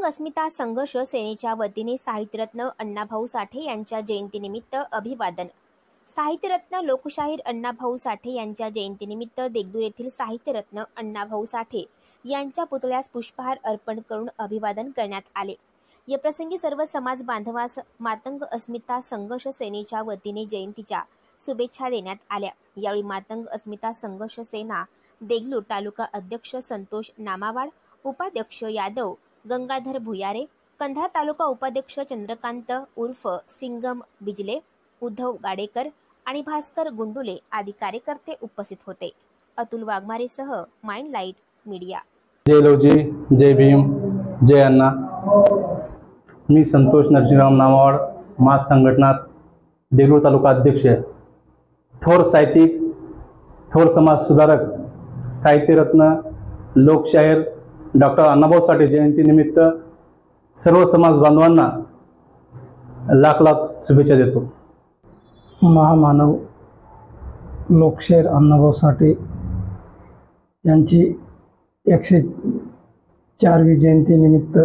मातंग अस्मिता संघर्ष सेनेच्या वतीने साहित्यरत्न अण्णाभाऊ साठे यांच्या जयंतीनिमित्त अभिवादन। साहित्यरत्न लोकशाहीर अण्णाभाऊ साठे यांच्या जयंतीनिमित्त देगलूर येथील साहित्यरत्न अण्णाभाऊ साठे यांच्या पुतळ्यास पुष्पहार अर्पण करून अभिवादन करण्यात आले। या प्रसंगी सर्व समाज बांधवास मातंग अस्मिता संघर्ष सेनेच्या वतीने जयंतीच्या शुभेच्छा देण्यात आल्या। यावेळी मातंग अस्मिता संघर्ष सेना देगलूर तालुका अध्यक्ष संतोष नामावाड, उपाध्यक्ष यादव गंगाधर भुयारे, कंधार तालुका उपाध्यक्ष चंद्रकांत उर्फ सिंगम बिजले, उद्धव गाडेकर आणि भास्कर गुंडुले आदी कार्यकर्ते उपस्थित होते। अतुल वाघमारेसह माइंडलाइट मीडिया। जय लवजी, जय भीम, जय अण्णा। मी संतोष नरसिंहराव नामावाड, मास संघटना देगलूर तालुका अध्यक्ष आहे। थोर साहित्यिक, थोर समाज सुधारक, साहित्यरत्न लोकशाहीर डॉक्टर अण्णाभाऊ साठे जयंतीनिमित्त सर्व समाज बांधवांना लाख लाख शुभेच्छा देतो। महामानव लोकशाहीर अण्णाभाऊ साठे यांची 104वी जयंतीनिमित्त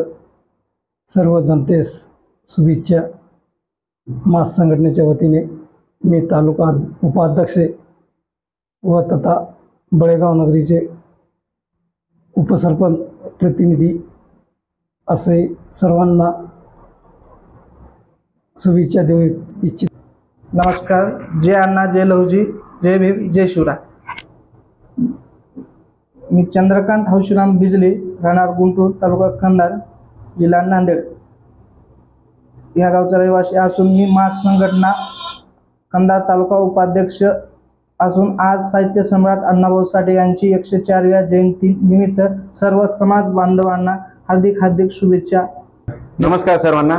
सर्व जनतेस शुभेच्छा। मास संघटनेच्या वतीने मी तालुका उपाध्यक्ष व तथा बळेगाव नगरीचे उपसरपंच प्रतिनिधी असे सर्वांना शुभेच्छा देऊ इच्छित। नमस्कार। जय अण्णा, जय लवजी, जय भीम, जय शिवराय। मी चंद्रकांत हौशीराम बिजले, राहणार गुंटूर, तालुका कंधार, जिल्हा नांदेड या गावचा रहिवासी असून मी मास संघटना कंधार तालुका उपाध्यक्ष असून आज साहित्य सम्राट अण्णाभाऊ साठे यांची 104व्या जयंती निमित्त सर्व समाज बांधवांना हार्दिक शुभेच्छा। नमस्कार सर्वांना।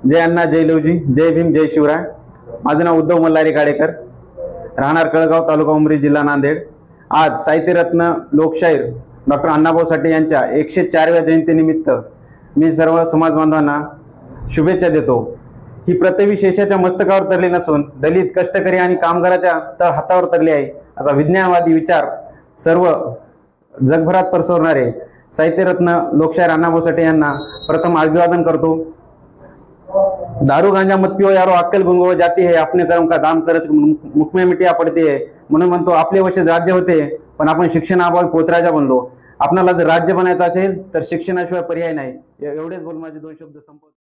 जय अण्णा, जय लवजी, जय भीम, जय शिवराय। माझे नाव उद्धव मल्हारी गाडेकर, राहणार कळगाव, तालुका उमरी, जिल्हा नांदेड। आज साहित्यरत्न लोकशाहीर डॉक्टर अण्णाभाऊ साठे यांच्या 104व्या जयंतीनिमित्त मी सर्व समाज बांधवांना शुभेच्छा देतो। ही पृथ्वी शेषाच्या मस्तकावर तरली नसून दलित, कष्टकरी आणि कामगाराच्या हातावर तरली आहे, असा विज्ञानवादी विचार सर्व जगभरात पसरवणारे साहित्यरत्न लोकशाहीर अण्णाभाऊ साठे यांना प्रथम अभिवादन करतो। दारू गांजा मत पिओ यारो अक्कल गुंगो जाती है, अपने कर्म का दाम करच मुख में मिट्टिया पडती है। म्हणून म्हणतो आपले वर्ष राज्य होते पण आपण शिक्षणाअभावी पोतराजा बनलो। आपल्याला जर राज्य बनायचं असेल तर शिक्षणाशिवाय पर्याय नाही। एवढेच बोल माझे 2 शब्द संपवतो।